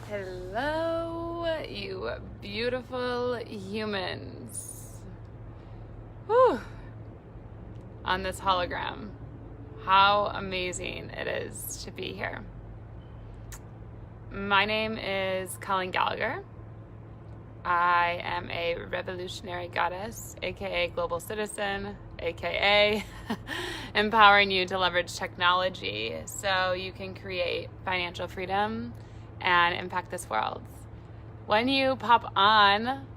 Hello, you beautiful humans. Whew. On this hologram. How amazing it is to be here. My name is Colleen Gallagher. I am a revolutionary goddess, aka global citizen, aka empowering you to leverage technology so you can create financial freedom and impact this world. When you pop on,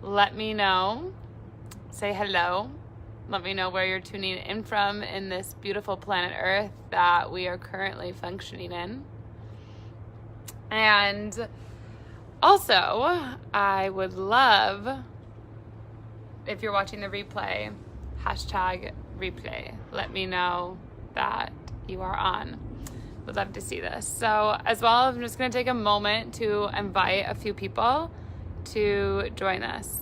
let me know, say hello, let me know where you're tuning in from in this beautiful planet Earth that we are currently functioning in. And also, I would love, if you're watching the replay, #replay, let me know that you are on. Would love to see this. So as well, I'm just going to take a moment to invite a few people to join us.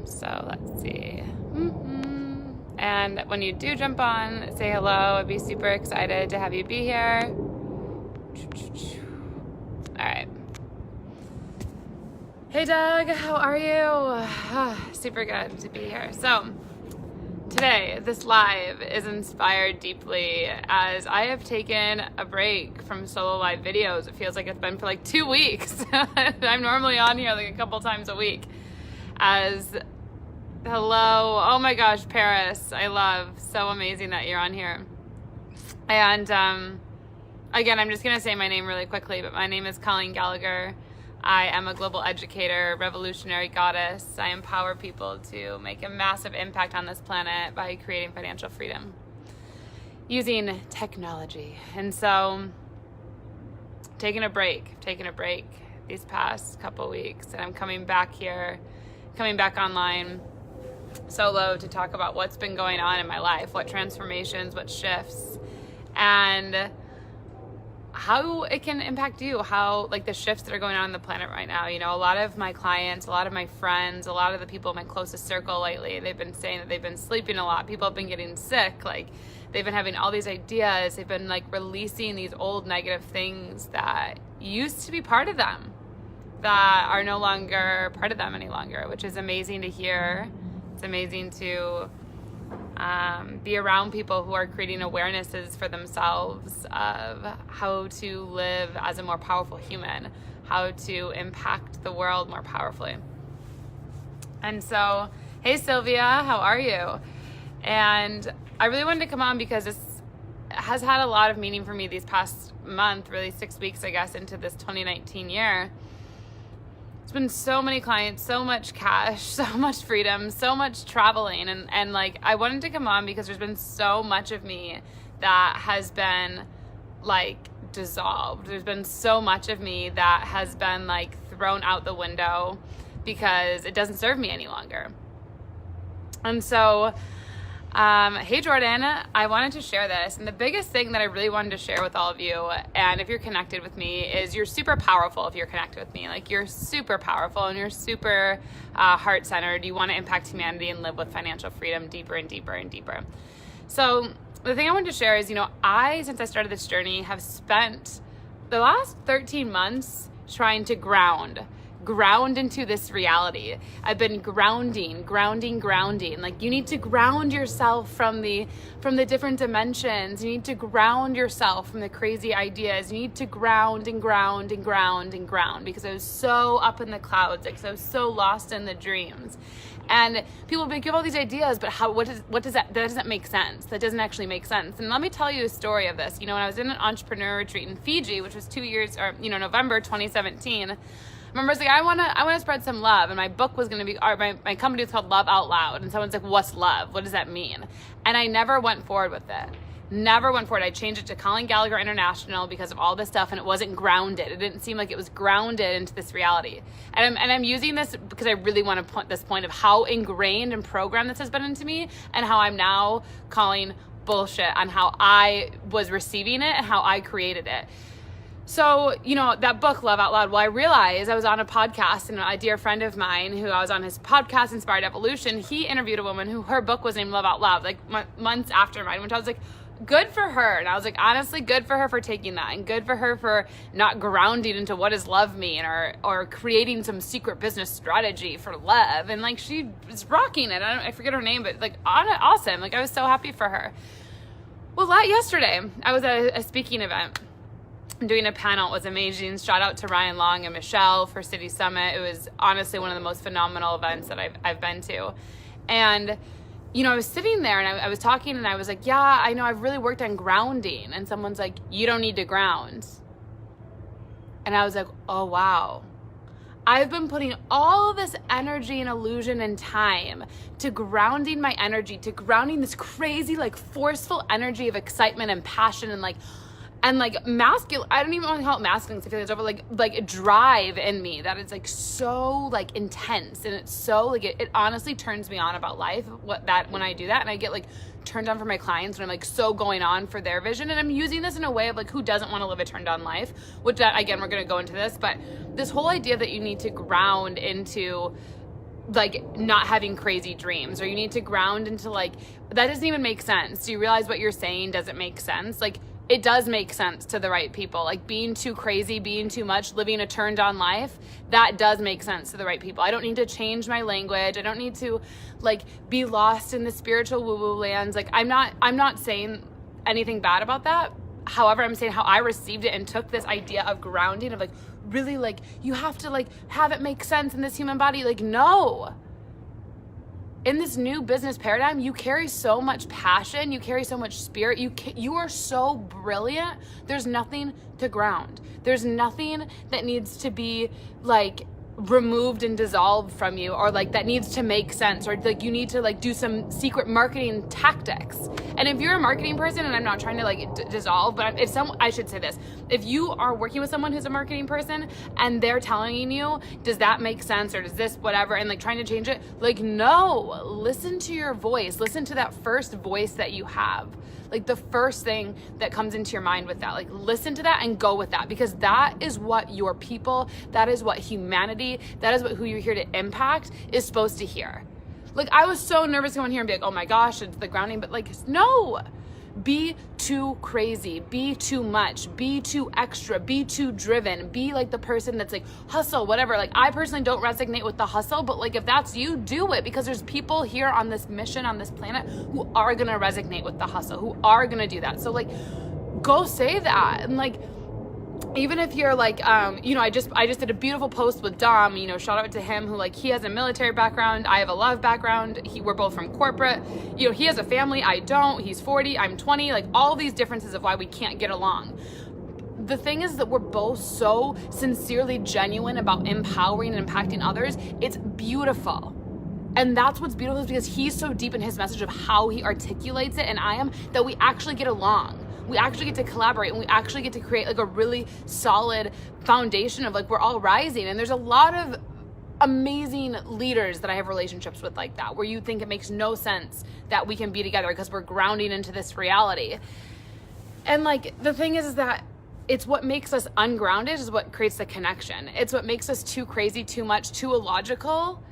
So let's see. And when you do jump on, say hello. I'd be super excited to have you be here. All right. Hey Doug, how are you? Super good to be here. So today, this live is inspired deeply as I have taken a break from solo live videos. It feels like it's been for like 2 weeks. I'm normally on here like a couple times a week. Hello, oh my gosh, Paris, I love, so amazing that you're on here. And again, I'm just gonna say my name really quickly, but my name is Colleen Gallagher. I am a global educator, revolutionary goddess. I empower people to make a massive impact on this planet by creating financial freedom using technology. And so, taking a break these past couple weeks, and I'm coming back online solo to talk about what's been going on in my life, what transformations, what shifts, and how it can impact you, how like the shifts that are going on the planet right now. You know, a lot of my clients, a lot of my friends, a lot of the people in my closest circle lately, they've been saying that they've been sleeping a lot. People have been getting sick. Like they've been having all these ideas. They've been like releasing these old negative things that used to be part of them that are no longer part of them any longer, which is amazing to hear. It's amazing to be around people who are creating awarenesses for themselves of how to live as a more powerful human, how to impact the world more powerfully. And so, hey Sylvia, how are you? And I really wanted to come on because this has had a lot of meaning for me these past month, really 6 weeks, I guess, into this 2019 year. It's been so many clients, so much cash, so much freedom, so much traveling. And like, I wanted to come on because there's been so much of me that has been like dissolved. There's been so much of me that has been like thrown out the window because it doesn't serve me any longer. And so, hey Jordan, I wanted to share this. And the biggest thing that I really wanted to share with all of you, and if you're connected with me, is you're super powerful if you're connected with me. Like you're super powerful and you're super heart-centered. You want to impact humanity and live with financial freedom deeper and deeper and deeper. So the thing I wanted to share is, you know, since I started this journey, have spent the last 13 months trying to ground into this reality. I've been grounding. Like you need to ground yourself from the different dimensions. You need to ground yourself from the crazy ideas. You need to ground because I was so up in the clouds, like so I was so lost in the dreams. And people give all these ideas, but what does that doesn't make sense. That doesn't actually make sense. And let me tell you a story of this. You know, when I was in an entrepreneur retreat in Fiji, which was November 2017, I remember I was like, I want to spread some love, and my book was going to be, my company was called Love Out Loud, and someone's like, what's love? What does that mean? And I never went forward with it. I changed it to Colleen Gallagher International because of all this stuff, and it wasn't grounded. It didn't seem like it was grounded into this reality. And I'm using this because I really want to point this point of how ingrained and programmed this has been into me, and how I'm now calling bullshit on how I was receiving it and how I created it. So, you know, that book, Love Out Loud, well, I realized I was on a podcast, and a dear friend of mine who I was on his podcast, Inspired Evolution, he interviewed a woman who her book was named Love Out Loud, like months after mine, which I was like, good for her. And I was like, honestly, good for her for taking that, and good for her for not grounding into what does love mean, or creating some secret business strategy for love. And like, she is rocking it. I forget her name, but like, awesome. Like, I was so happy for her. Well, yesterday I was at a speaking event doing a panel. It was amazing. Shout out to Ryan Long and Michelle for City Summit. It was honestly one of the most phenomenal events that I've been to. And I was sitting there and I was talking and I was like, yeah, I know I've really worked on grounding. And someone's like, you don't need to ground. And I was like, oh, wow. I've been putting all of this energy and illusion and time to grounding my energy, to grounding this crazy, like, forceful energy of excitement and passion and masculine. I don't even want to call it masculine because I feel like it's over, like drive in me that it's like so like intense, and it's so like it honestly turns me on about life. When I do that, and I get like turned on for my clients when I'm like so going on for their vision, and I'm using this in a way of like, who doesn't want to live a turned on life? Which that, again, we're gonna go into this, but this whole idea that you need to ground into like not having crazy dreams, or you need to ground into like, that doesn't even make sense. Do you realize what you're saying doesn't make sense? Like, it does make sense to the right people. Like, being too crazy, being too much, living a turned on life, that does make sense to the right people. I don't need to change my language. I don't need to like be lost in the spiritual woo-woo lands. Like, I'm not saying anything bad about that. However, I'm saying how I received it and took this idea of grounding, of like, really, like, you have to like have it make sense in this human body. Like, no. In this new business paradigm, you carry so much passion, you carry so much spirit, you are so brilliant. There's nothing to ground. There's nothing that needs to be like removed and dissolved from you, or like that needs to make sense, or like you need to like do some secret marketing tactics. And if you're a marketing person, and I'm not trying to like dissolve, but I should say this, if you are working with someone who's a marketing person and they're telling you, does that make sense, or does this whatever, and like trying to change it, like, no, listen to your voice, listen to that first voice that you have, like the first thing that comes into your mind with that, like listen to that and go with that, because that is what your people, that is what humanity, that is what who you're here to impact is supposed to hear. Like, I was so nervous going here and be like, oh my gosh, it's the grounding, but like, no, be too crazy, be too much, be too extra, be too driven, be like the person that's like hustle, whatever. Like, I personally don't resonate with the hustle, but like, if that's you, do it, because there's people here on this mission, on this planet, who are gonna resonate with the hustle, who are gonna do that. So like, go say that. And like, even if you're like, I just did a beautiful post with Dom, shout out to him, who like, he has a military background, I have a love background, we're both from corporate, he has a family, I don't, he's 40, I'm 20, like all these differences of why we can't get along. The thing is that we're both so sincerely genuine about empowering and impacting others. It's beautiful. And that's what's beautiful, is because he's so deep in his message of how he articulates it, and I am, that we actually get along. We actually get to collaborate, and we actually get to create like a really solid foundation of like, we're all rising. And there's a lot of amazing leaders that I have relationships with like that, where you think it makes no sense that we can be together because we're grounding into this reality. And like, the thing is that it's what makes us ungrounded is what creates the connection. It's what makes us too crazy, too much, too illogical,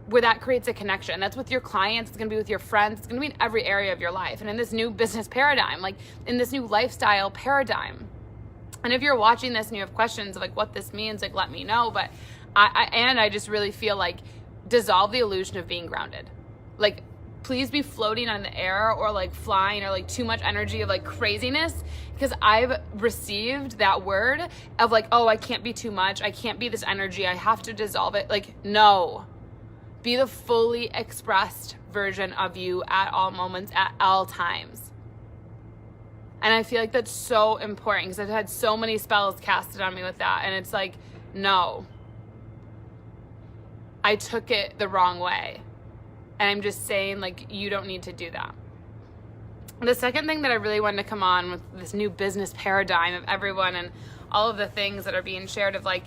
where that creates a connection. That's with your clients, it's gonna be with your friends, it's gonna be in every area of your life. And in this new business paradigm, like in this new lifestyle paradigm. And if you're watching this and you have questions of like what this means, like, let me know. But I just really feel like, dissolve the illusion of being grounded. Like, please be floating on the air, or like flying, or like too much energy of like craziness, because I've received that word of like, oh, I can't be too much, I can't be this energy, I have to dissolve it. Like, no. Be the fully expressed version of you at all moments, at all times. And I feel like that's so important, because I've had so many spells casted on me with that. And it's like, no, I took it the wrong way. And I'm just saying, like, you don't need to do that. The second thing that I really wanted to come on with this new business paradigm of everyone and all of the things that are being shared of like,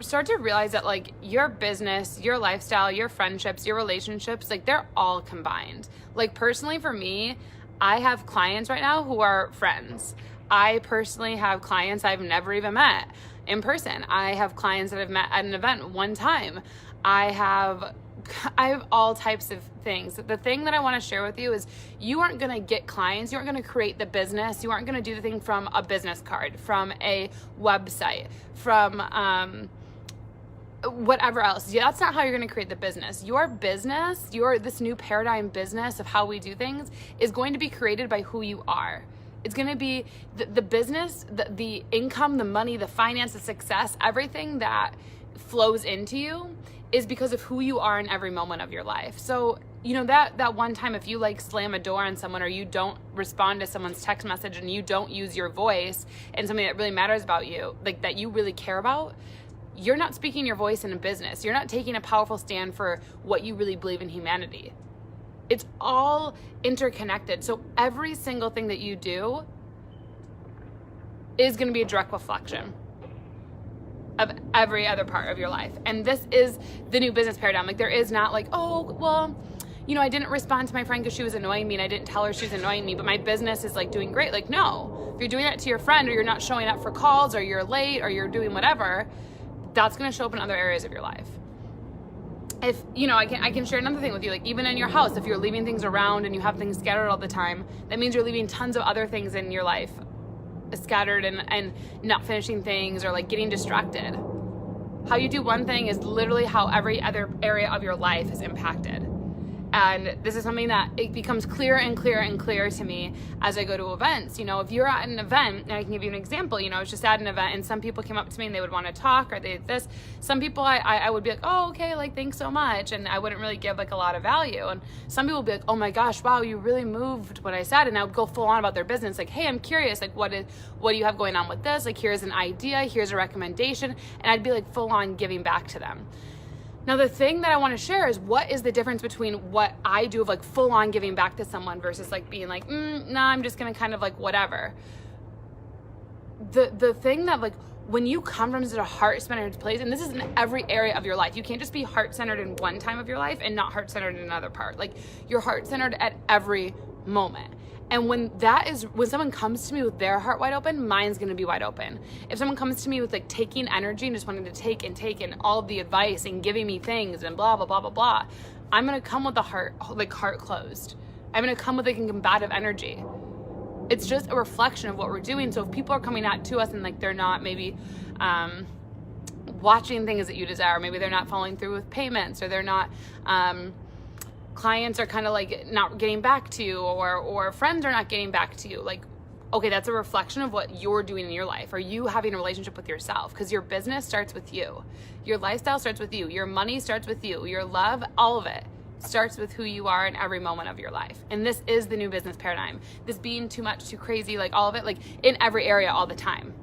start to realize that like your business, your lifestyle, your friendships, your relationships, like they're all combined. Like, personally for me, I have clients right now who are friends. I personally have clients I've never even met in person. I have clients that I've met at an event one time. I have have all types of things. The thing that I want to share with you is you aren't going to get clients. You aren't going to create the business. You aren't going to do the thing from a business card, from a website, from whatever else. Yeah, that's not how you're going to create the business. Your business, this new paradigm business of how we do things is going to be created by who you are. It's going to be the business, the income, the money, the finance, the success, everything that flows into you is because of who you are in every moment of your life. So, that one time if you like slam a door on someone, or you don't respond to someone's text message, and you don't use your voice and something that really matters about you, like that you really care about, you're not speaking your voice in a business. You're not taking a powerful stand for what you really believe in humanity. It's all interconnected. So every single thing that you do is going to be a direct reflection of every other part of your life. And this is the new business paradigm. Like, there is not like, oh, well, I didn't respond to my friend because she was annoying me and I didn't tell her she was annoying me, but my business is like doing great. Like, no, if you're doing that to your friend, or you're not showing up for calls, or you're late, or you're doing whatever, that's going to show up in other areas of your life. If, I can share another thing with you, like even in your house, if you're leaving things around and you have things scattered all the time, that means you're leaving tons of other things in your life scattered and not finishing things, or like getting distracted. How you do one thing is literally how every other area of your life is impacted. And this is something that it becomes clearer and clearer and clearer to me as I go to events. If you're at an event, and I can give you an example, I was just at an event and some people came up to me and they would want to talk, or this. Some people I would be like, oh, okay, like, thanks so much. And I wouldn't really give like a lot of value. And some people would be like, oh my gosh, wow, you really moved what I said. And I would go full on about their business. Like, hey, I'm curious, like, what do you have going on with this? Like, here's an idea, here's a recommendation. And I'd be like full on giving back to them. Now, the thing that I want to share is, what is the difference between what I do of like full on giving back to someone versus like being like, nah, I'm just going to kind of like whatever. The thing that, like, when you come from such a heart-centered place, and this is in every area of your life, you can't just be heart-centered in one time of your life and not heart-centered in another part. Like, you're heart-centered at every moment. And when someone comes to me with their heart wide open, mine's going to be wide open. If someone comes to me with like taking energy and just wanting to take and all of the advice and giving me things and blah, blah, blah, blah, blah, I'm going to come with the heart closed. I'm going to come with like a combative energy. It's just a reflection of what we're doing. So if people are coming out to us and like they're not maybe watching things that you desire, maybe they're not following through with payments, or they're not, clients are kind of like not getting back to you, or friends are not getting back to you, like, okay, that's a reflection of what you're doing in your life. Are you having a relationship with yourself? Because your business starts with you. Your lifestyle starts with you. Your money starts with you. Your love, all of it starts with who you are in every moment of your life. And this is the new business paradigm. This being too much, too crazy, like all of it, like in every area all the time.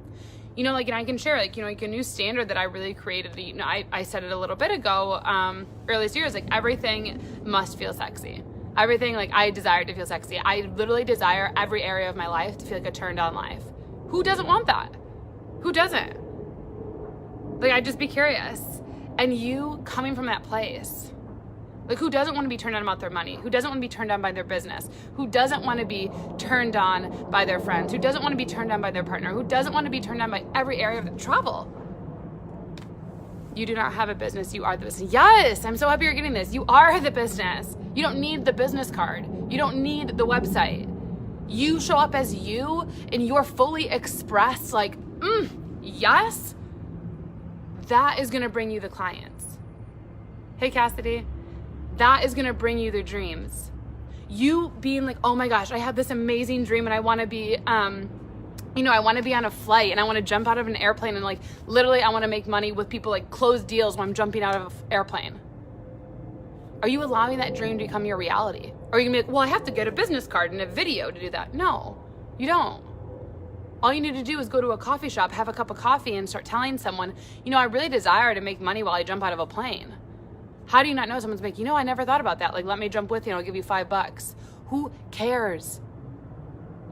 Like, and I can share, like, like a new standard that I really created. I said it a little bit ago, early this year, is like, everything must feel sexy. Everything, like, I desire to feel sexy. I literally desire every area of my life to feel like a turned on life. Who doesn't want that? Who doesn't? Like, I'd just be curious. And you coming from that place, like, who doesn't want to be turned on about their money? Who doesn't want to be turned on by their business? Who doesn't want to be turned on by their friends? Who doesn't want to be turned on by their partner? Who doesn't want to be turned on by every area of travel? You do not have a business. You are the business. Yes, I'm so happy you're getting this. You are the business. You don't need the business card. You don't need the website. You show up as you, and you're fully expressed, like, yes, that is going to bring you the clients. Hey, Cassidy. That is going to bring you the dreams. You being like, oh my gosh, I have this amazing dream and I want to be, I want to be on a flight and I want to jump out of an airplane and like, literally I want to make money with people, like close deals when I'm jumping out of an airplane. Are you allowing that dream to become your reality? Or are you going to be like, well, I have to get a business card and a video to do that? No, you don't. All you need to do is go to a coffee shop, have a cup of coffee, and start telling someone, I really desire to make money while I jump out of a plane. How do you not know? Someone's like, I never thought about that. Like, let me jump with you and I'll give you $5. Who cares?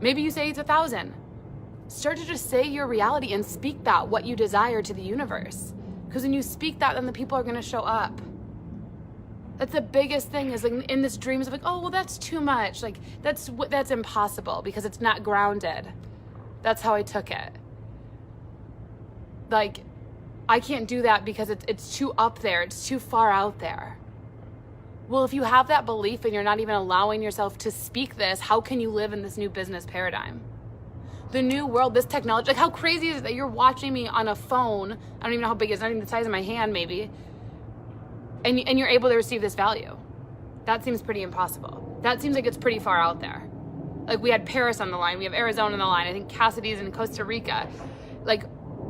Maybe you say it's 1,000. Start to just say your reality and speak that, what you desire, to the universe. Because when you speak that, then the people are going to show up. That's the biggest thing, is like in this dreams of like, oh, well, that's too much. Like, that's impossible because it's not grounded. That's how I took it. Like, I can't do that because it's too up there. It's too far out there. Well, if you have that belief and you're not even allowing yourself to speak this, how can you live in this new business paradigm? The new world, this technology, like how crazy is it that you're watching me on a phone? I don't even know how big it is, not even the size of my hand maybe. And you're able to receive this value. That seems pretty impossible. That seems like it's pretty far out there. Like we had Paris on the line, we have Arizona on the line, I think Cassidy's in Costa Rica. Like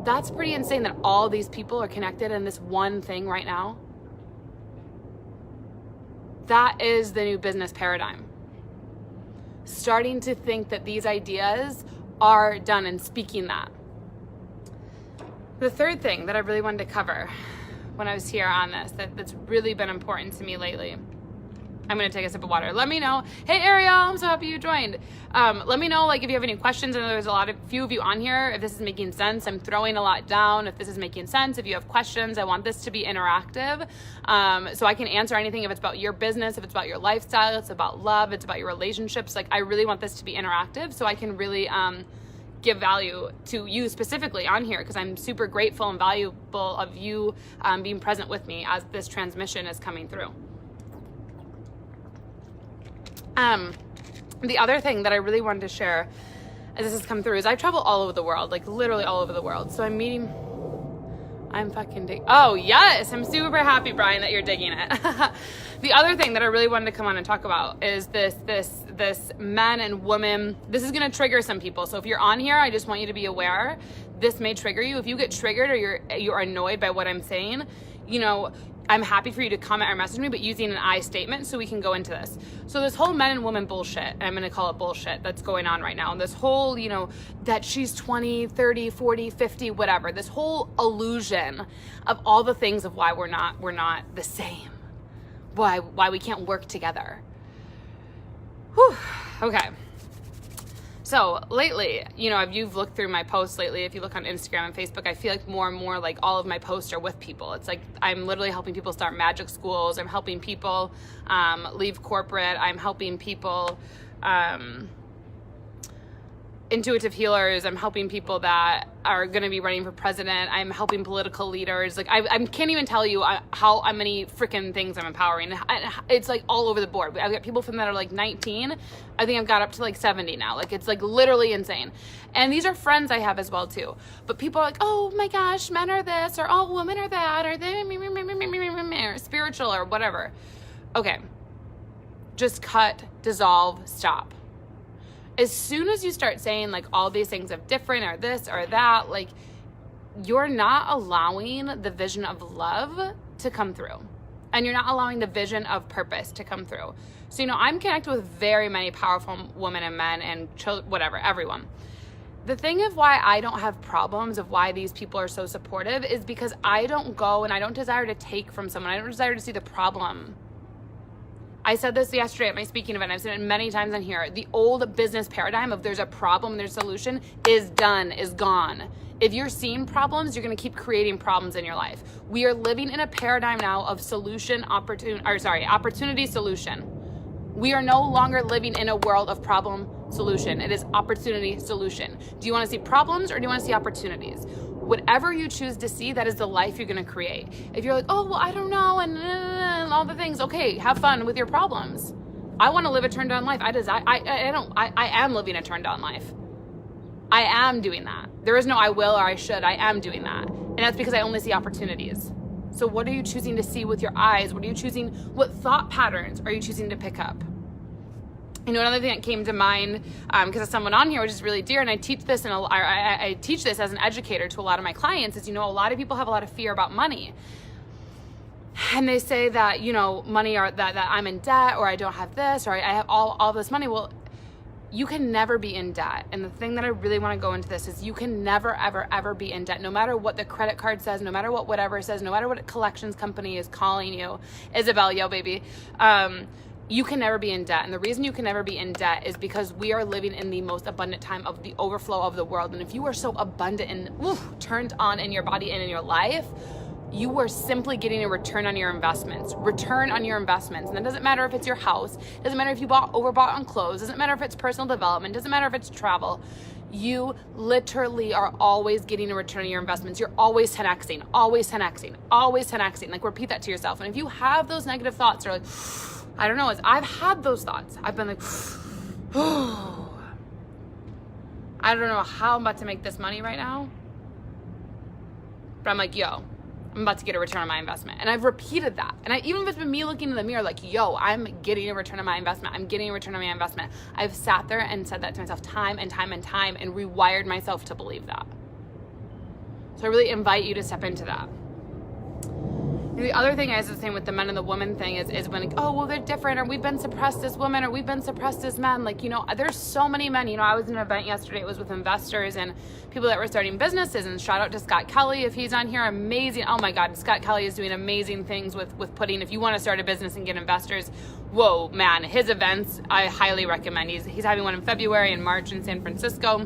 that's pretty insane that all these people are connected in this one thing right now. That is the new business paradigm. Starting to think that these ideas are done and speaking that. The third thing that I really wanted to cover when I was here on this, that's really been important to me lately. I'm gonna take a sip of water. Let me know. Hey Ariel, I'm so happy you joined. Let me know like if you have any questions. I know there's few of you on here. If this is making sense, I'm throwing a lot down. If this is making sense, if you have questions, I want this to be interactive. So I can answer anything if it's about your business, if it's about your lifestyle, it's about love, it's about your relationships. Like I really want this to be interactive so I can really give value to you specifically on here because I'm super grateful and valuable of you being present with me as this transmission is coming through. The other thing that I really wanted to share as this has come through is I travel all over the world, like literally all over the world. So I'm fucking digging. Oh yes, I'm super happy, Brian, that you're digging it. The other thing that I really wanted to come on and talk about is this men and women. This is gonna trigger some people. So if you're on here, I just want you to be aware. This may trigger you. If you get triggered or you're annoyed by what I'm saying, you know, I'm happy for you to comment or message me, but using an I statement so we can go into this. So this whole men and women bullshit, I'm going to call it bullshit, that's going on right now. And this whole, you know, that she's 20, 30, 40, 50, whatever. This whole illusion of all the things of why we're not the same. Why we can't work together. Whew. Okay. So lately, you know, if you've looked through my posts lately, if you look on Instagram and Facebook, I feel like more and more like all of my posts are with people. It's like I'm literally helping people start magic schools. I'm helping people leave corporate. I'm helping people intuitive healers. I'm helping people that are going to be running for president. I'm helping political leaders. Like I can't even tell you how many freaking things I'm empowering. It's like all over the board. I've got people from that are like 19. I think I've got up to like 70 now. Like it's like literally insane. And these are friends I have as well too. But people are like, oh my gosh, men are this, or all women are that, or they're spiritual or whatever. Okay. Just cut, dissolve, stop. As soon as you start saying like all these things of different or this or that, like you're not allowing the vision of love to come through, and you're not allowing the vision of purpose to come through. So, you know, I'm connected with very many powerful women and men and children, whatever, everyone. The thing of why I don't have problems of why these people are so supportive is because I don't go and I don't desire to take from someone. I don't desire to see the problem. I said this yesterday at my speaking event. I've said it many times on here. The old business paradigm of there's a problem, there's a solution is done, is gone. If you're seeing problems, you're going to keep creating problems in your life. We are living in a paradigm now of opportunity solution. We are no longer living in a world of problem solution. It is opportunity solution. Do you want to see problems or do you want to see opportunities? Whatever you choose to see, that is the life you're going to create. If you're like, oh, well, I don't know, and all the things, okay, have fun with your problems. I want to live a turned on life. I am living a turned on life. I am doing that. There is no I will or I should. I am doing that. And that's because I only see opportunities. So what are you choosing to see with your eyes? What thought patterns are you choosing to pick up? You know, another thing that came to mind, because of someone on here, which is really dear, and I teach this, I teach this as an educator to a lot of my clients, is, you know, a lot of people have a lot of fear about money. And they say that, you know, money, or that I'm in debt, or I don't have this, or I have all this money. Well, you can never be in debt. And the thing that I really want to go into this is you can never, ever, ever be in debt, no matter what the credit card says, no matter what whatever says, no matter what collections company is calling you. Isabel, yo, baby. You can never be in debt. And the reason you can never be in debt is because we are living in the most abundant time of the overflow of the world. And if you are so abundant and turned on in your body and in your life, you are simply getting a return on your investments. And it doesn't matter if it's your house. It doesn't matter if you overbought on clothes. It doesn't matter if it's personal development. It doesn't matter if it's travel. You literally are always getting a return on your investments. You're always 10xing, always 10xing, always 10xing. Like, repeat that to yourself. And if you have those negative thoughts, you're like, I don't know, I've had those thoughts. I've been like, I don't know how I'm about to make this money right now. But I'm like, yo, I'm about to get a return on my investment. And I've repeated that. And even if it's been me looking in the mirror like, yo, I'm getting a return on my investment. I'm getting a return on my investment. I've sat there and said that to myself time and time and time and rewired myself to believe that. So I really invite you to step into that. The other thing I was saying with the men and the women thing is when, like, oh, well, they're different, or we've been suppressed as women, or we've been suppressed as men. Like, you know, there's so many men. You know, I was in an event yesterday. It was with investors and people that were starting businesses, and shout out to Scott Kelly if he's on here. Amazing. Oh my God, Scott Kelly is doing amazing things with putting, if you want to start a business and get investors, whoa, man, his events, I highly recommend. He's having one in February and March in San Francisco.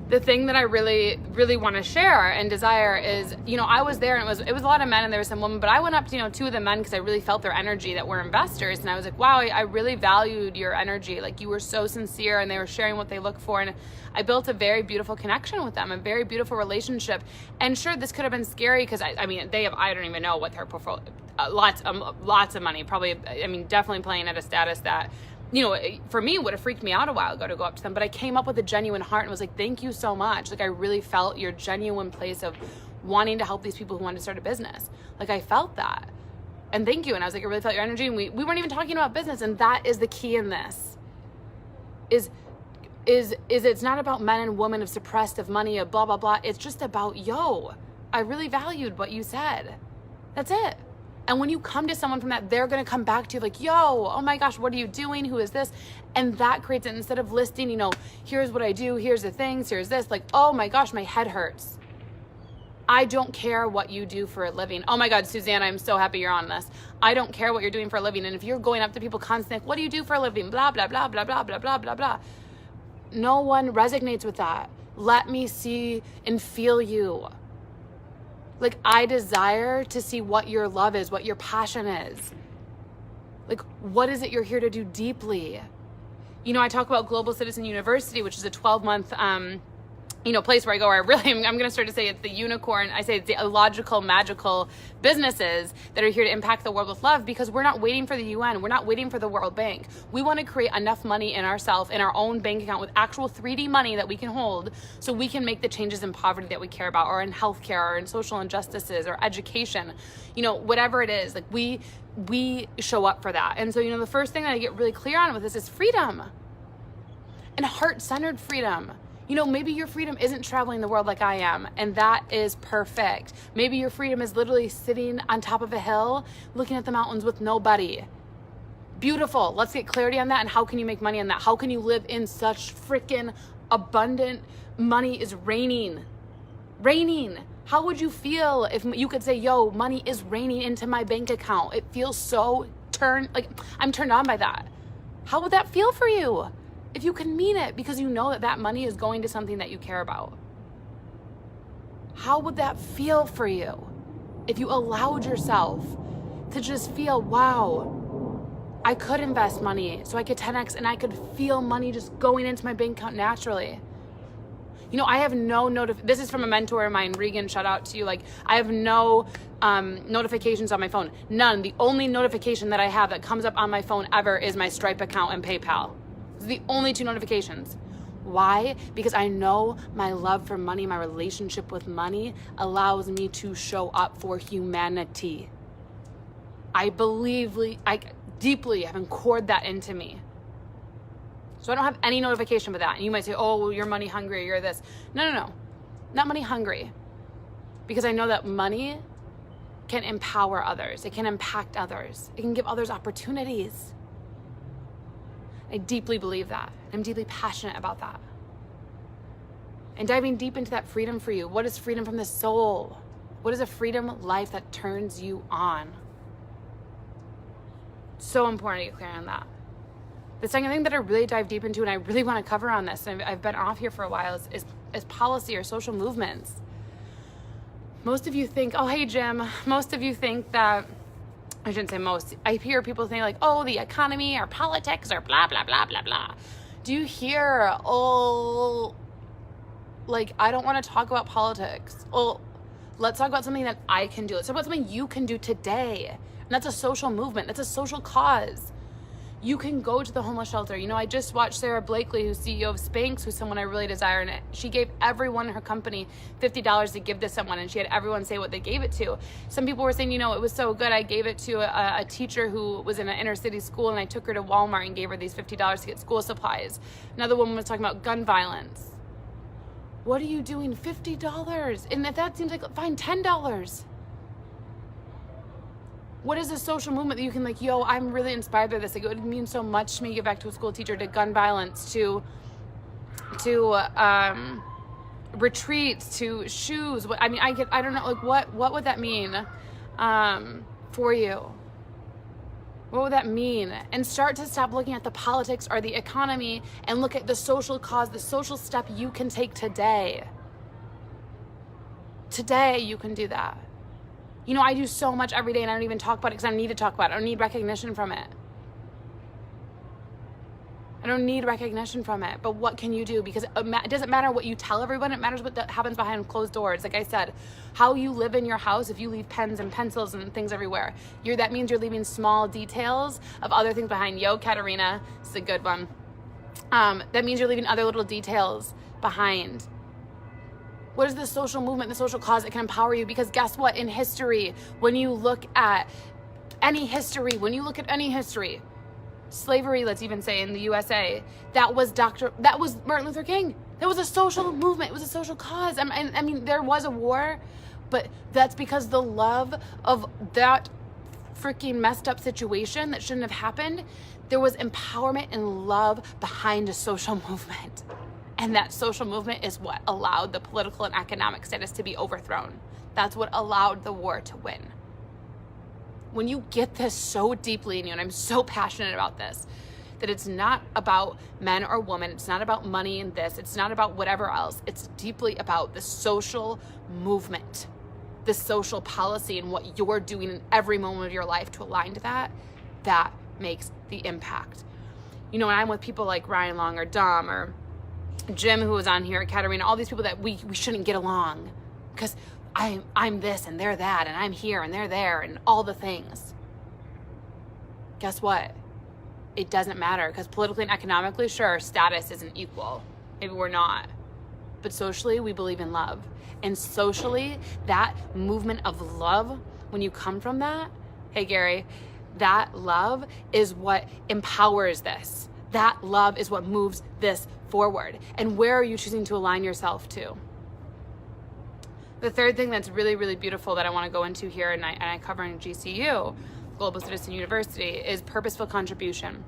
The thing that I really, really want to share and desire is, you know, I was there and it was a lot of men and there was some women, but I went up to, you know, two of the men because I really felt their energy that were investors. And I was like, wow, I really valued your energy. Like, you were so sincere and they were sharing what they look for. And I built a very beautiful connection with them, a very beautiful relationship. And sure, this could have been scary because I mean, I don't even know what their portfolio, lots of money, probably, I mean, definitely playing at a status that, you know, for me, it would have freaked me out a while ago to go up to them, but I came up with a genuine heart and was like, thank you so much. Like, I really felt your genuine place of wanting to help these people who wanted to start a business. Like, I felt that. And thank you. And I was like, I really felt your energy. And we weren't even talking about business. And that is the key in this, is it's not about men and women of suppressed, of money, of blah, blah, blah. It's just about, yo, I really valued what you said. That's it. And when you come to someone from that, they're going to come back to you like, yo, oh my gosh, what are you doing? Who is this? And that creates it. Instead of listing, you know, here's what I do, here's the things, here's this, like, oh my gosh, my head hurts. I don't care what you do for a living. Oh my God, Susanna, I'm so happy you're on this. I don't care what you're doing for a living. And if you're going up to people constantly, like, what do you do for a living? Blah, blah, blah, blah, blah, blah, blah, blah, blah. No one resonates with that. Let me see and feel you. Like, I desire to see what your love is, what your passion is. Like, what is it you're here to do deeply? You know, I talk about Global Citizen University, which is a 12-month, you know, place where I go, where I really, I'm going to start to say it's the unicorn. I say it's the illogical, magical businesses that are here to impact the world with love, because we're not waiting for the UN. We're not waiting for the World Bank. We want to create enough money in ourselves, in our own bank account, with actual 3D money that we can hold, so we can make the changes in poverty that we care about, or in healthcare, or in social injustices, or education, you know, whatever it is. Like, we show up for that. And so, you know, the first thing that I get really clear on with this is freedom, and heart-centered freedom. You know, maybe your freedom isn't traveling the world like I am, and that is perfect. Maybe your freedom is literally sitting on top of a hill, looking at the mountains with nobody. Beautiful. Let's get clarity on that. And how can you make money on that? How can you live in such freaking abundant money is raining? How would you feel if you could say, yo, money is raining into my bank account? It feels so I'm turned on by that. How would that feel for you? If you can mean it, because you know that that money is going to something that you care about. How would that feel for you if you allowed yourself to just feel, wow, I could invest money so I could 10x and I could feel money just going into my bank account naturally. You know, I have no this is from a mentor of mine, Regan, shout out to you. Like, I have no notifications on my phone. None. The only notification that I have that comes up on my phone ever is my Stripe account and PayPal. The only two notifications. Why? Because I know my love for money, my relationship with money allows me to show up for humanity. I deeply have incorporated that into me. So I don't have any notification for that. And you might say, oh, well, you're money hungry, you're this. No. Not money hungry. Because I know that money can empower others. It can impact others. It can give others opportunities. I deeply believe that. I'm deeply passionate about that. And diving deep into that freedom for you. What is freedom from the soul? What is a freedom life that turns you on? So important to get clear on that. The second thing that I really dive deep into, and I really want to cover on this, and I've been off here for a while, is policy or social movements. Most of you think, oh, hey, Jim, most of you think that, I hear people think like, oh, the economy or politics or blah, blah, blah, blah, blah. Do you hear, oh, like, I don't want to talk about politics. Well, let's talk about something that I can do. Let's talk about something you can do today. And that's a social movement. That's a social cause. You can go to the homeless shelter. You know, I just watched Sarah Blakely, who's CEO of Spanx, who's someone I really desire. And she gave everyone in her company $50 to give to someone. And she had everyone say what they gave it to. Some people were saying, you know, it was so good. I gave it to a teacher who was in an inner city school, and I took her to Walmart and gave her these $50 to get school supplies. Another woman was talking about gun violence. What are you doing? $50. And if that seems like, fine, $10. What is a social movement that you can like, yo, I'm really inspired by this. Like, it would mean so much to me to get back to a school teacher, to gun violence, to retreats, to shoes. I mean, I don't know, like what would that mean for you? What would that mean? And start to stop looking at the politics or the economy and look at the social cause, the social step you can take today. Today you can do that. You know, I do so much every day and I don't even talk about it because I don't need to talk about it. I don't need recognition from it. I don't need recognition from it. But what can you do? Because it doesn't matter what you tell everyone. It matters what happens behind closed doors. Like I said, how you live in your house, if you leave pens and pencils and things everywhere, that means you're leaving small details of other things behind. Yo, Katerina, this is a good one. That means you're leaving other little details behind. What is the social movement, the social cause that can empower you? Because guess what? In history, when you look at any history, slavery, let's even say in the USA, that was Martin Luther King. That was a social movement. It was a social cause. I mean, there was a war, but that's because the love of that freaking messed up situation that shouldn't have happened, there was empowerment and love behind a social movement. And that social movement is what allowed the political and economic status to be overthrown. That's what allowed the war to win. When you get this so deeply in you, and I'm so passionate about this, that it's not about men or women, it's not about money and this, it's not about whatever else, it's deeply about the social movement, the social policy, and what you're doing in every moment of your life to align to that makes the impact. You know, when I'm with people like Ryan Long or Dom or Jim, who was on here, Katerina, all these people that we shouldn't get along because I'm this and they're that, and I'm here and they're there, and all the things. Guess what? It doesn't matter, because politically and economically, sure, status isn't equal. Maybe we're not. But socially, we believe in love. And socially, that movement of love, when you come from that, hey Gary, that love is what empowers this. That love is what moves this forward. And where are you choosing to align yourself to? The third thing that's really, really beautiful that I want to go into here, and I cover in GCU, Global Citizen University, is purposeful contribution.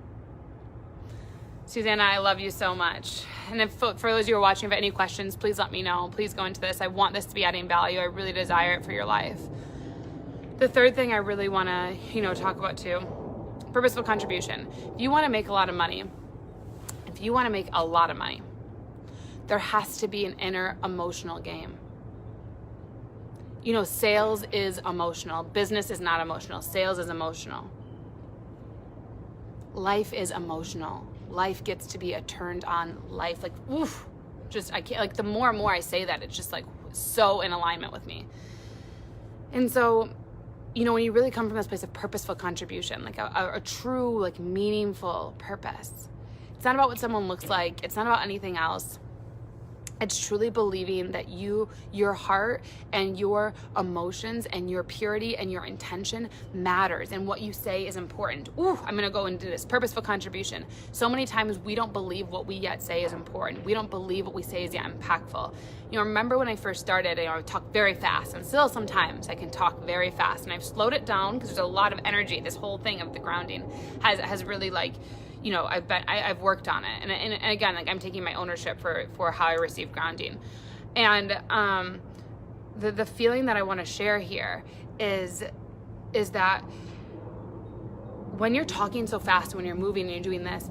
Susanna, I love you so much. And if for those of you who are watching, if you have any questions, please let me know. Please go into this. I want this to be adding value. I really desire it for your life. The third thing I really want to, talk about too, purposeful contribution. If you want to make a lot of money, there has to be an inner emotional game. Sales is emotional. Business is not emotional. Sales is emotional. Life is emotional. Life gets to be a turned on life. Like, oof, I can't, like, the more and more I say that, it's just like so in alignment with me. And so, when you really come from this place of purposeful contribution, like a true, like, meaningful purpose, it's not about what someone looks like. It's not about anything else. It's truly believing that your heart and your emotions and your purity and your intention matters, and what you say is important. Ooh, I'm gonna go into this purposeful contribution. So many times we don't believe what we yet say is important. We don't believe what we say is yet impactful. Remember when I first started, I talk very fast, and still sometimes I can talk very fast, and I've slowed it down because there's a lot of energy. This whole thing of the grounding has really, like, I've worked on it, and again, like, I'm taking my ownership for how I receive grounding, and the feeling that I want to share here is that when you're talking so fast, when you're moving and you're doing this,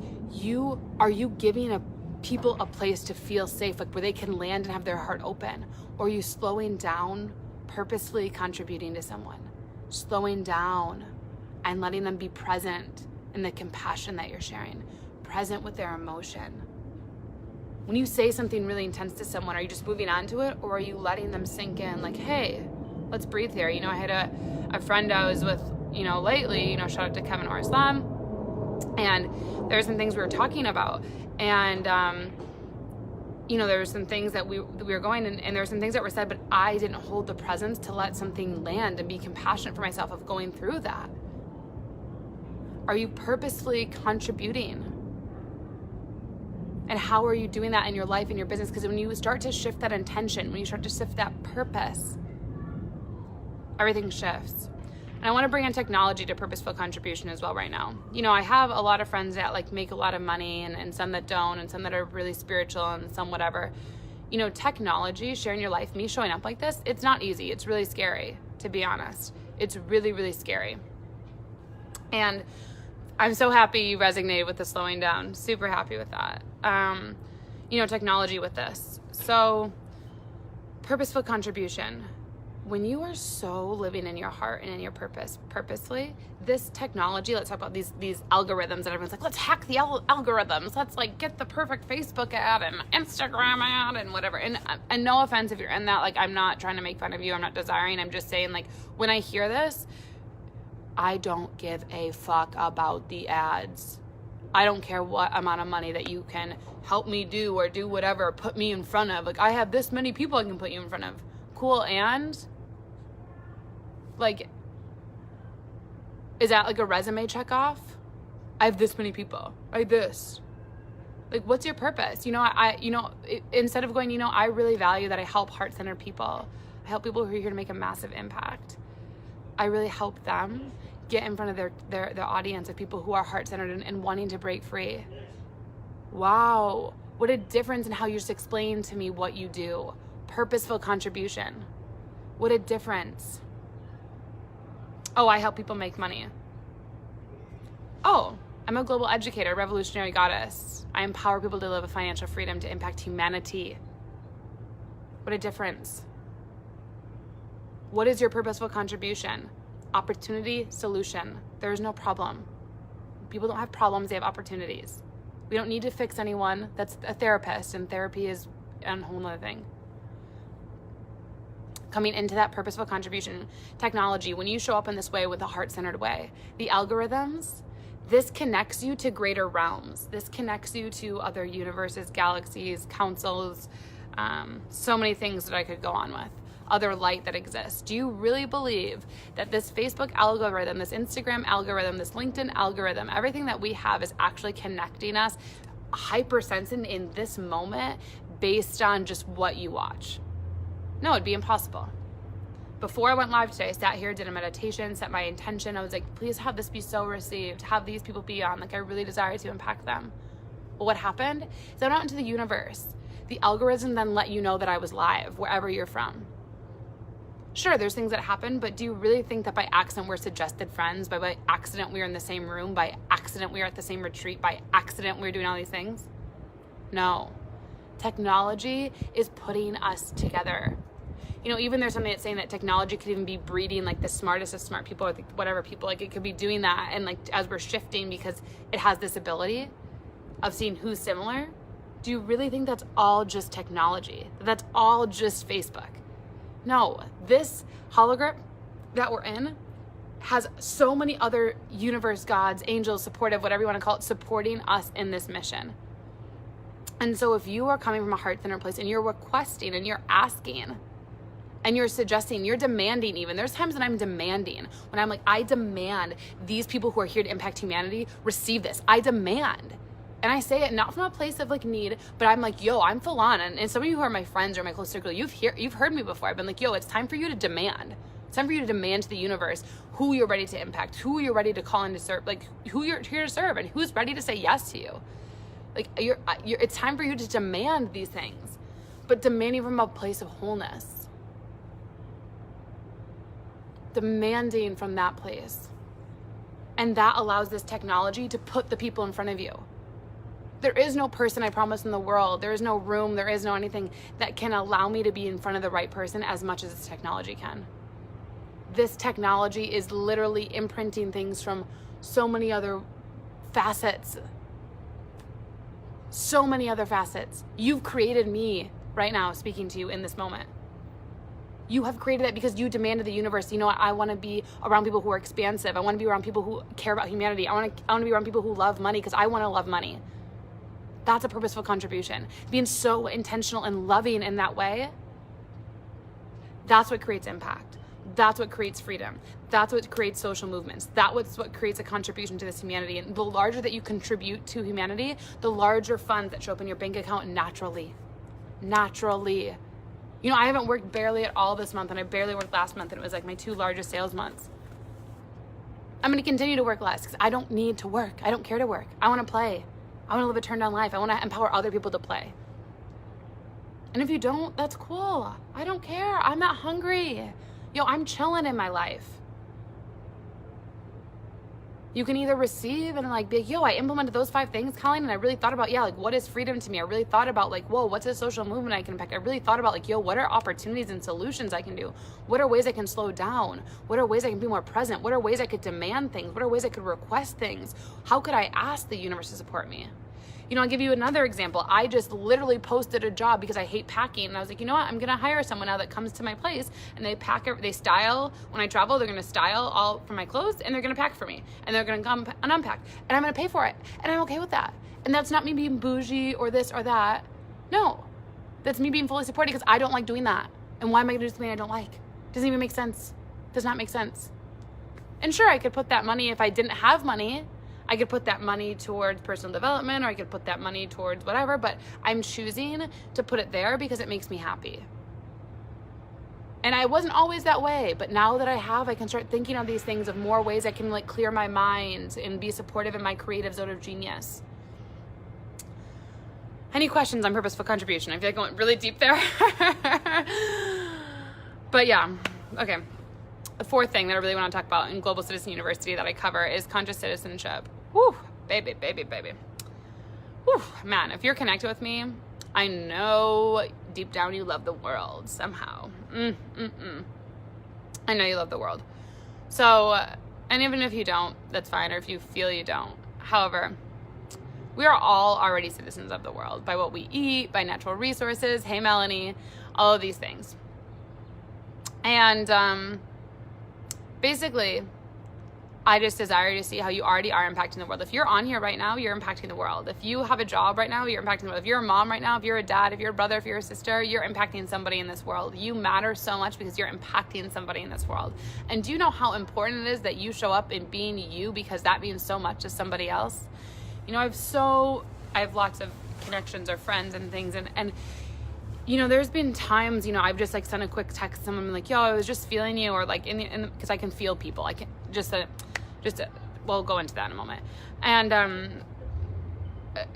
are you giving people a place to feel safe, like where they can land and have their heart open, or are you slowing down, purposely contributing to someone, slowing down and letting them be present in the compassion that you're sharing, present with their emotion, When you say something really intense to someone, are you just moving on to it, or are you letting them sink in? Like, hey, let's breathe here. You know, I had a friend I was with, you know, lately, you know, shout out to Kevin or Islam, and there were some things we were talking about, and you know, there were some things that we were going, and there were some things that were said, but I didn't hold the presence to let something land and be compassionate for myself of going through that. Are you purposefully contributing? And how are you doing that in your life, in your business? Because when you start to shift that intention, when you start to shift that purpose, everything shifts. And I want to bring in technology to purposeful contribution as well right now. You know, I have a lot of friends that like make a lot of money, and some that don't, and some that are really spiritual, and some whatever. You know, technology, sharing your life, me showing up like this, it's not easy. It's really scary, to be honest. It's really, really scary. And I'm so happy you resonated with the slowing down. Super happy with that. You know, technology with this. So, purposeful contribution. When you are so living in your heart and in your purpose, purposely, this technology, let's talk about these algorithms that everyone's like, let's hack the algorithms. Let's like get the perfect Facebook ad and Instagram ad and whatever. And no offense if you're in that, like, I'm not trying to make fun of you. I'm not desiring. I'm just saying, like, when I hear this, I don't give a fuck about the ads. I don't care what amount of money that you can help me do or do whatever, put me in front of. Like, I have this many people I can put you in front of. Cool, and like, is that like a resume check off? I have this many people. I have this. Like, what's your purpose? You know, instead of going, you know, I really value that I help heart-centered people. I help people who are here to make a massive impact. I really help them get in front of their audience of people who are heart-centered and wanting to break free. Wow, what a difference in how you just explained to me what you do. Purposeful contribution. What a difference. Oh, I help people make money. Oh, I'm a global educator, revolutionary goddess. I empower people to live a financial freedom to impact humanity. What a difference. What is your purposeful contribution? Opportunity, solution. There is no problem. People don't have problems, they have opportunities. We don't need to fix anyone. That's a therapist, and therapy is a whole other thing. Coming into that purposeful contribution technology, when you show up in this way with a heart-centered way, the algorithms, this connects you to greater realms. This connects you to other universes, galaxies, councils, so many things that I could go on with. Other light that exists. Do you really believe that this Facebook algorithm, this Instagram algorithm, this LinkedIn algorithm, everything that we have is actually connecting us hypersensitive in this moment based on just what you watch? No, it'd be impossible. Before I went live today, I sat here, did a meditation, set my intention. I was like, please have this be so received, have these people be on. Like, I really desire to impact them. But what happened is I went out into the universe. The algorithm then let you know that I was live wherever you're from. Sure, there's things that happen, but do you really think that by accident we're suggested friends, by accident we're in the same room, by accident we're at the same retreat, by accident we're doing all these things? No. Technology is putting us together. You know, even there's something that's saying that technology could even be breeding like the smartest of smart people, or whatever people, like it could be doing that, and like as we're shifting, because it has this ability of seeing who's similar. Do you really think that's all just technology? That's all just Facebook? No, this hologram that we're in has so many other universe gods, angels, supportive, whatever you want to call it, supporting us in this mission. And so if you are coming from a heart-centered place and you're requesting and you're asking and you're suggesting, you're demanding even. There's times that I'm demanding, when I'm like, I demand these people who are here to impact humanity receive this. I demand. And I say it not from a place of like need, but I'm like, yo, I'm full on. And some of you who are my friends or my close circle, you've heard me before. I've been like, yo, it's time for you to demand. It's time for you to demand to the universe who you're ready to impact, who you're ready to call in to serve, like who you're here to serve, and who's ready to say yes to you. Like it's time for you to demand these things, but demanding from a place of wholeness. Demanding from that place. And that allows this technology to put the people in front of you. There is no person, I promise, in the world. There is no room. There is no anything that can allow me to be in front of the right person as much as this technology can. This technology is literally imprinting things from so many other facets. So many other facets. You've created me right now speaking to you in this moment. You have created that because you demanded the universe. You know what? I want to be around people who are expansive. I want to be around people who care about humanity. I want to be around people who love money because I want to love money. That's a purposeful contribution. Being so intentional and loving in that way, that's what creates impact. That's what creates freedom. That's what creates social movements. That's what creates a contribution to this humanity. And the larger that you contribute to humanity, the larger funds that show up in your bank account naturally. Naturally. You know, I haven't worked barely at all this month, and I barely worked last month, and it was like my 2 largest sales months. I'm going to continue to work less because I don't need to work. I don't care to work. I want to play. I want to live a turned on life. I want to empower other people to play. And if you don't, that's cool. I don't care. I'm not hungry. Yo, I'm chilling in my life. You can either receive and like be like, yo, I implemented those 5 things, Colleen, and I really thought about, like, what is freedom to me? I really thought about like, whoa, what's a social movement I can impact? I really thought about like, yo, what are opportunities and solutions I can do? What are ways I can slow down? What are ways I can be more present? What are ways I could demand things? What are ways I could request things? How could I ask the universe to support me? You know, I'll give you another example. I just literally posted a job because I hate packing. And I was like, you know what? I'm going to hire someone now that comes to my place and they style. When I travel, they're going to style all for my clothes and they're going to pack for me. And they're going to come and unpack. And I'm going to pay for it. And I'm okay with that. And that's not me being bougie or this or that. No. That's me being fully supported because I don't like doing that. And why am I going to do something I don't like? Doesn't even make sense. Does not make sense. And sure, I could put that money if I didn't have money. I could put that money towards personal development, or I could put that money towards whatever, but I'm choosing to put it there because it makes me happy. And I wasn't always that way, but now that I have, I can start thinking of these things of more ways I can like clear my mind and be supportive in my creative zone of genius. Any questions on purposeful contribution? I feel like I went really deep there. But yeah, okay. The 4th thing that I really want to talk about in Global Citizen University that I cover is conscious citizenship. Woo, baby, baby, baby. Woo, man, if you're connected with me, I know deep down you love the world somehow. I know you love the world. So, and even if you don't, that's fine, or if you feel you don't. However, we are all already citizens of the world by what we eat, by natural resources, hey Melanie, all of these things. And basically, I just desire to see how you already are impacting the world. If you're on here right now, you're impacting the world. If you have a job right now, you're impacting the world. If you're a mom right now, if you're a dad, if you're a brother, if you're a sister, you're impacting somebody in this world. You matter so much because you're impacting somebody in this world. And do you know how important it is that you show up in being you, because that means so much to somebody else? You know, I have lots of connections or friends and things, and you know, there's been times, you know, I've just like sent a quick text to someone like, yo, I was just feeling you, or like because I can feel people. I can we'll go into that in a moment. And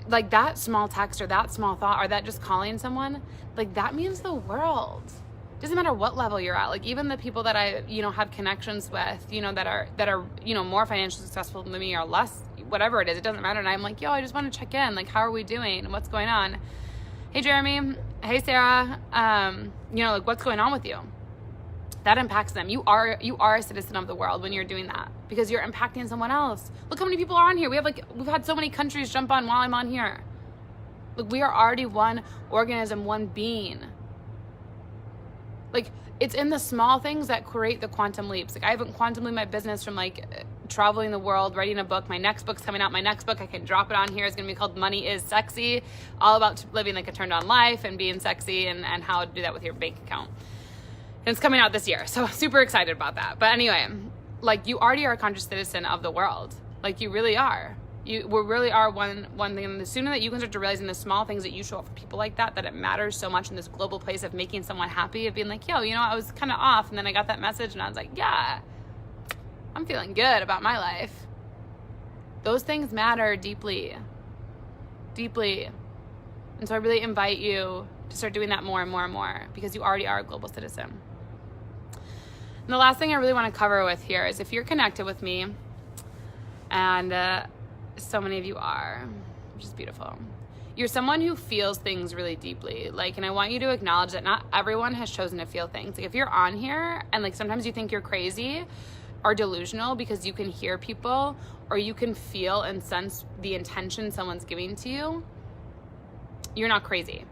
like that small text or that small thought or that just calling someone, like that means the world. Doesn't matter what level you're at. Like even the people that I, you know, have connections with, you know, that are, you know, more financially successful than me or less, whatever it is, it doesn't matter. And I'm like, yo, I just want to check in. Like, how are we doing? What's going on? Hey, Jeremy. Hey, Sarah. You know, like what's going on with you? That impacts them. You are a citizen of the world when you're doing that, because you're impacting someone else. Look how many people are on here. We've had so many countries jump on while I'm on here. Look, we are already one organism, one being. Like, it's in the small things that create the quantum leaps. Like, I haven't quantum leaped my business from like traveling the world, writing a book. My next book's coming out. My next book, I can drop it on here, is going to be called Money is Sexy, all about living like a turned on life and being sexy and how to do that with your bank account. And it's coming out this year, so super excited about that. But anyway, like you already are a conscious citizen of the world. Like you really are. We really are one thing. And the sooner that you can start to realize in the small things that you show up for people like that it matters so much in this global place of making someone happy, of being like, yo, you know, I was kind of off, and then I got that message and I was like, yeah, I'm feeling good about my life. Those things matter deeply, deeply. And so I really invite you to start doing that more and more and more, because you already are a global citizen. And the last thing I really want to cover with here is, if you're connected with me, and so many of you are, which is beautiful, you're someone who feels things really deeply. Like, and I want you to acknowledge that not everyone has chosen to feel things. Like if you're on here and like sometimes you think you're crazy or delusional because you can hear people or you can feel and sense the intention someone's giving to you, you're not crazy.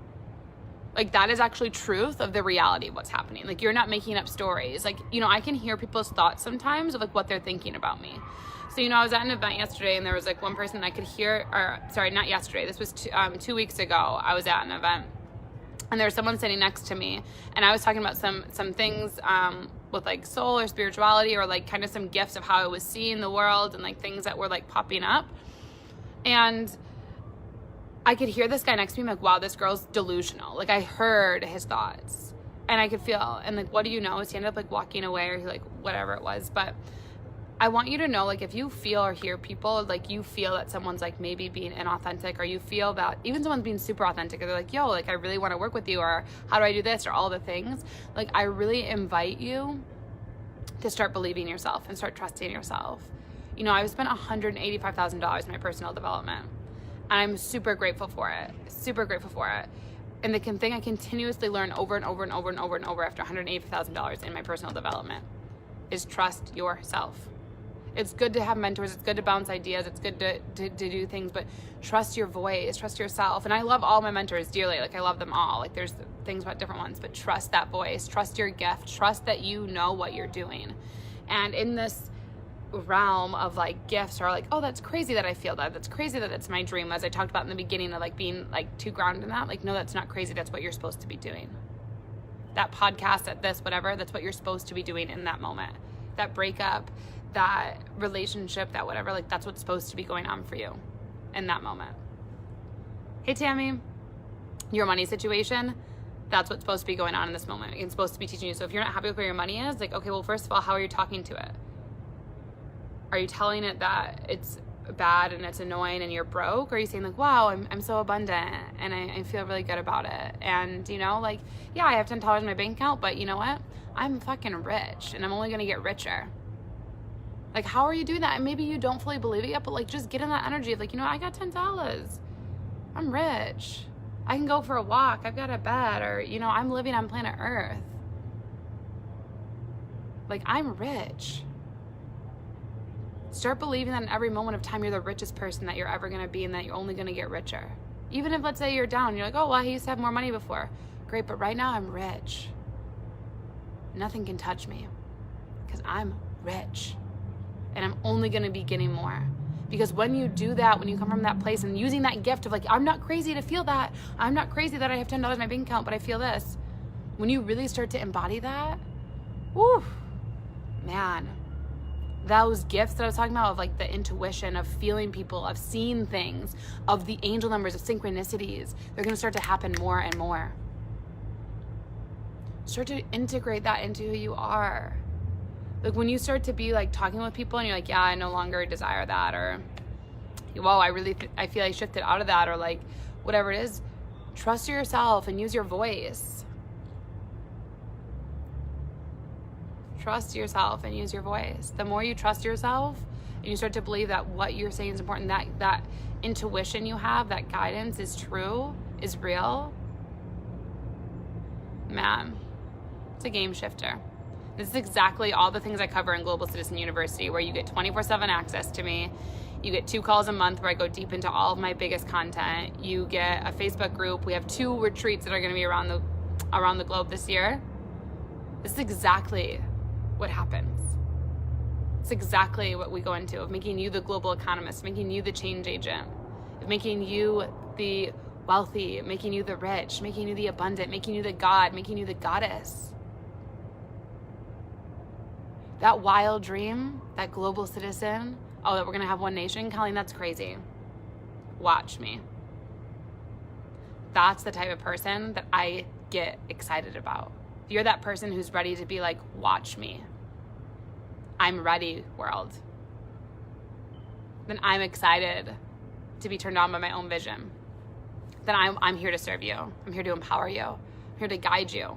Like, that is actually truth of the reality of what's happening. Like, you're not making up stories. Like, you know, I can hear people's thoughts sometimes of like what they're thinking about me. So, you know, I was at an event yesterday and there was like one person I could hear, or sorry, not yesterday. This was 2 weeks ago. I was at an event and there was someone sitting next to me and I was talking about some things with like soul or spirituality, or like kind of some gifts of how I was seeing the world and like things that were like popping up. And I could hear this guy next to me, like, wow, this girl's delusional. Like, I heard his thoughts and I could feel, and like, what do you know? So he ended up like walking away, or he like, whatever it was. But I want you to know, like, if you feel or hear people, like you feel that someone's like maybe being inauthentic, or you feel that even someone's being super authentic, or they're like, yo, like, I really want to work with you, or how do I do this, or all the things, like, I really invite you to start believing yourself and start trusting yourself. You know, I've spent $185,000 in my personal development. I'm super grateful for it. Super grateful for it. And the thing I continuously learn over and over and over and over and over after $180,000 in my personal development is trust yourself. It's good to have mentors. It's good to bounce ideas. It's good to do things, but trust your voice, trust yourself. And I love all my mentors dearly. Like, I love them all. Like, there's things about different ones, but trust that voice, trust your gift, trust that you know what you're doing. And in this realm of like gifts, or like, oh, that's crazy that I feel that, that's crazy that it's my dream, as I talked about in the beginning of like being like too grounded in that, like, no, that's not crazy, that's what you're supposed to be doing. That podcast, at this, whatever, that's what you're supposed to be doing in that moment. That breakup, that relationship, that whatever, like, that's what's supposed to be going on for you in that moment. Hey Tammy, your money situation, that's what's supposed to be going on in this moment. It's supposed to be teaching you. So if you're not happy with where your money is, like, okay, well, first of all, how are you talking to it? Are you telling it that it's bad and it's annoying and you're broke? Or are you saying like, wow, I'm so abundant and I feel really good about it? And, you know, like, yeah, I have $10 in my bank account, but you know what? I'm fucking rich and I'm only going to get richer. Like, how are you doing that? And maybe you don't fully believe it yet, but like, just get in that energy of like, you know, I got $10. I'm rich. I can go for a walk. I've got a bed, or, you know, I'm living on planet Earth. Like, I'm rich. Start believing that in every moment of time, you're the richest person that you're ever going to be, and that you're only going to get richer. Even if, let's say, you're down, you're like, oh, well, I used to have more money before. Great, but right now I'm rich. Nothing can touch me because I'm rich, and I'm only going to be getting more. Because when you do that, when you come from that place and using that gift of like, I'm not crazy to feel that. I'm not crazy that I have $10 in my bank account, but I feel this. When you really start to embody that, woo, man, those gifts that I was talking about, of like the intuition, of feeling people, of seeing things, of the angel numbers, of synchronicities, they're going to start to happen more and more. Start to integrate that into who you are. Like, when you start to be like talking with people and you're like, yeah, I no longer desire that, or, whoa, I feel I shifted out of that, or like whatever it is, trust yourself and use your voice. Trust yourself and use your voice. The more you trust yourself and you start to believe that what you're saying is important, that intuition you have, that guidance is true, is real, man, it's a game shifter. This is exactly all the things I cover in Global Citizen University, where you get 24/7 access to me. You get 2 calls a month where I go deep into all of my biggest content. You get a Facebook group. We have 2 retreats that are going to be around the globe this year. This is exactly what happens. It's exactly what we go into, of making you the global economist, making you the change agent, of making you the wealthy, making you the rich, making you the abundant, making you the God, making you the goddess. That wild dream, that global citizen, oh, that we're going to have one nation, Colleen, that's crazy. Watch me. That's the type of person that I get excited about. If you're that person who's ready to be like, watch me, I'm ready, world, then I'm excited to be turned on by my own vision. Then I'm here to serve you. I'm here to empower you. I'm here to guide you.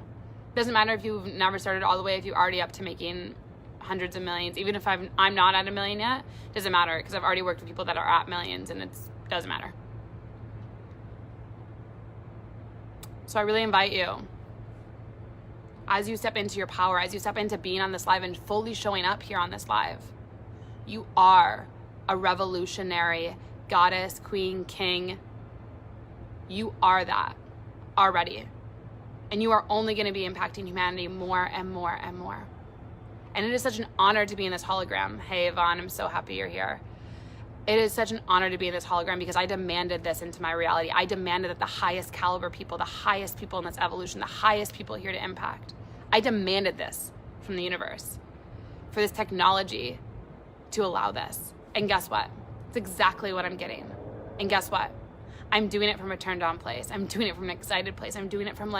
Doesn't matter if you've never started all the way, if you're already up to making hundreds of millions, even if I'm not at $1 million yet, doesn't matter, because I've already worked with people that are at millions, and it doesn't matter. So I really invite you, as you step into your power, as you step into being on this live and fully showing up here on this live, you are a revolutionary goddess, queen, king. You are that already. And you are only going to be impacting humanity more and more and more. And it is such an honor to be in this hologram. Hey, Yvonne, I'm so happy you're here. It is such an honor to be in this hologram because I demanded this into my reality. I demanded that the highest caliber people, the highest people in this evolution, the highest people here to impact, I demanded this from the universe, for this technology to allow this. And guess what? It's exactly what I'm getting. And guess what? I'm doing it from a turned on place. I'm doing it from an excited place. I'm doing it from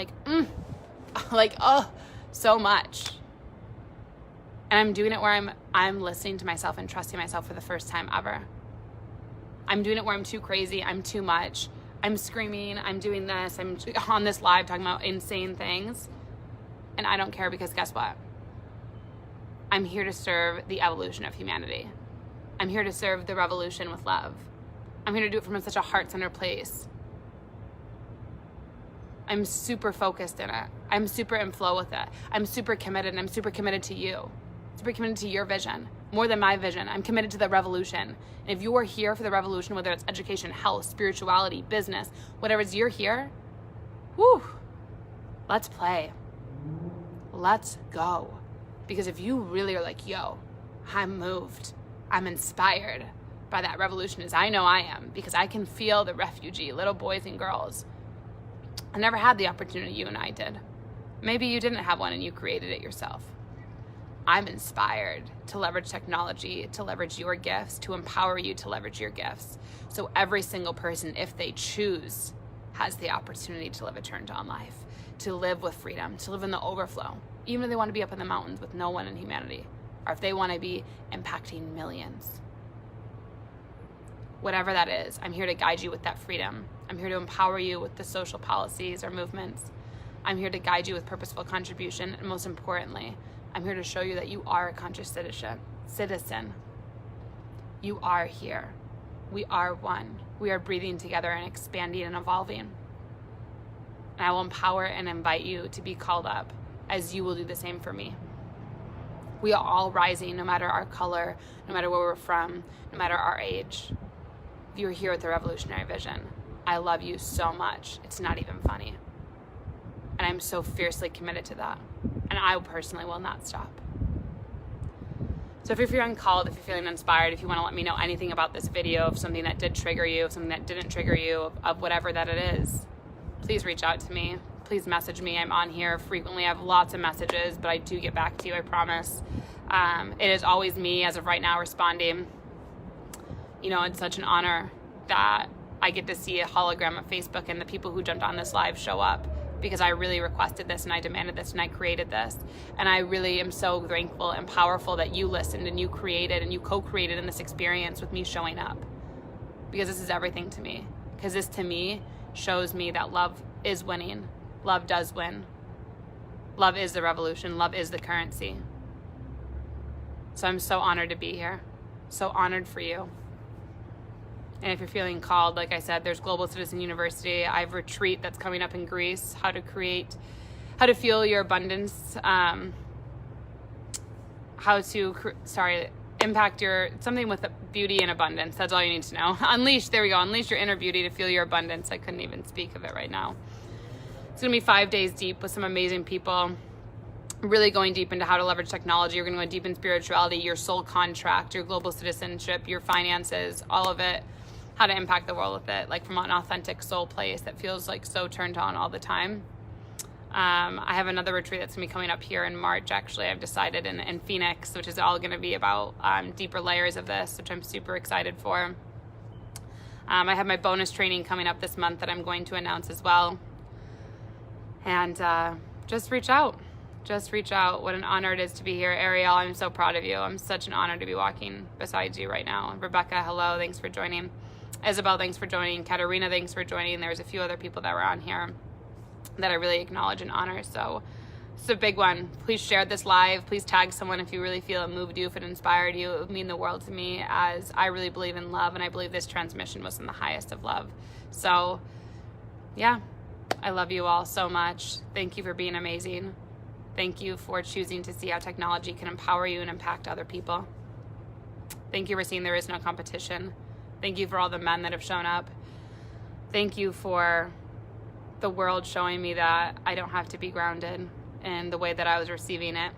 so much. And I'm doing it where I'm listening to myself and trusting myself for the first time ever. I'm doing it where I'm too crazy, I'm too much, I'm screaming, I'm doing this, I'm on this live talking about insane things. And I don't care because guess what? I'm here to serve the evolution of humanity. I'm here to serve the revolution with love. I'm here to do it from such a heart-centered place. I'm super focused in it. I'm super in flow with it. I'm super committed, and I'm super committed to you. Super committed to your vision, more than my vision. I'm committed to the revolution. And if you are here for the revolution, whether it's education, health, spirituality, business, whatever it is, you're here, whew, let's play. Let's go. Because if you really are like, yo, I'm moved, I'm inspired by that revolution, as I know I am, because I can feel the refugee, little boys and girls. I never had the opportunity you and I did. Maybe you didn't have one and you created it yourself. I'm inspired to leverage technology, to leverage your gifts, to empower you to leverage your gifts. So every single person, if they choose, has the opportunity to live a turned on life, to live with freedom, to live in the overflow, even if they want to be up in the mountains with no one in humanity, or if they want to be impacting millions. Whatever that is, I'm here to guide you with that freedom. I'm here to empower you with the social policies or movements. I'm here to guide you with purposeful contribution, and most importantly, I'm here to show you that you are a conscious citizen. You are here. We are one. We are breathing together and expanding and evolving. And I will empower and invite you to be called up as you will do the same for me. We are all rising, no matter our color, no matter where we're from, no matter our age. If you're here with the revolutionary vision, I love you so much. It's not even funny. And I'm so fiercely committed to that. And I personally will not stop. So if you're feeling called, if you're feeling inspired, if you want to let me know anything about this video, of something that did trigger you, of something that didn't trigger you, of whatever that it is, please reach out to me. Please message me. I'm on here frequently. I have lots of messages, but I do get back to you, I promise. It is always me, as of right now, responding. You know, it's such an honor that I get to see a hologram of Facebook and the people who jumped on this live show up, because I really requested this and I demanded this and I created this. And I really am so thankful and powerful that you listened and you created and you co-created in this experience with me showing up, because this is everything to me. Because this, to me, shows me that love is winning. Love does win. Love is the revolution. Love is the currency. So I'm so honored to be here. So honored for you. And if you're feeling called, like I said, there's Global Citizen University. I have a retreat that's coming up in Greece, how to feel your abundance, impact something with beauty and abundance. That's all you need to know. Unleash your inner beauty to feel your abundance. I couldn't even speak of it right now. It's gonna be 5 days deep with some amazing people, really going deep into how to leverage technology. You're gonna go deep in spirituality, your soul contract, your global citizenship, your finances, all of it, how to impact the world with it, like from an authentic soul place that feels like so turned on all the time. I have another retreat that's gonna be coming up here in March, actually, I've decided, in Phoenix, which is all gonna be about deeper layers of this, which I'm super excited for. I have my bonus training coming up this month that I'm going to announce as well. And just reach out. Just reach out. What an honor it is to be here. Ariel, I'm so proud of you. I'm such an honor to be walking beside you right now. Rebecca, hello. Thanks for joining. Isabel, thanks for joining. Katerina, thanks for joining. There's a few other people that were on here that I really acknowledge and honor. So it's a big one. Please share this live. Please tag someone if you really feel it moved you, if it inspired you. It would mean the world to me, as I really believe in love, and I believe this transmission was in the highest of love. So yeah, I love you all so much. Thank you for being amazing. Thank you for choosing to see how technology can empower you and impact other people. Thank you for seeing there is no competition. Thank you for all the men that have shown up. Thank you for the world showing me that I don't have to be grounded in the way that I was receiving it.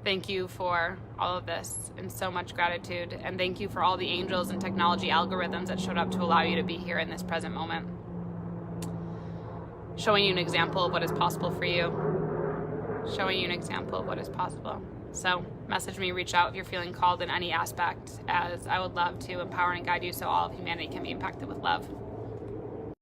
Thank you for all of this and so much gratitude. And thank you for all the angels and technology algorithms that showed up to allow you to be here in this present moment. Showing you an example of what is possible for you. Showing you an example of what is possible. So message me, reach out if you're feeling called in any aspect, as I would love to empower and guide you so all of humanity can be impacted with love.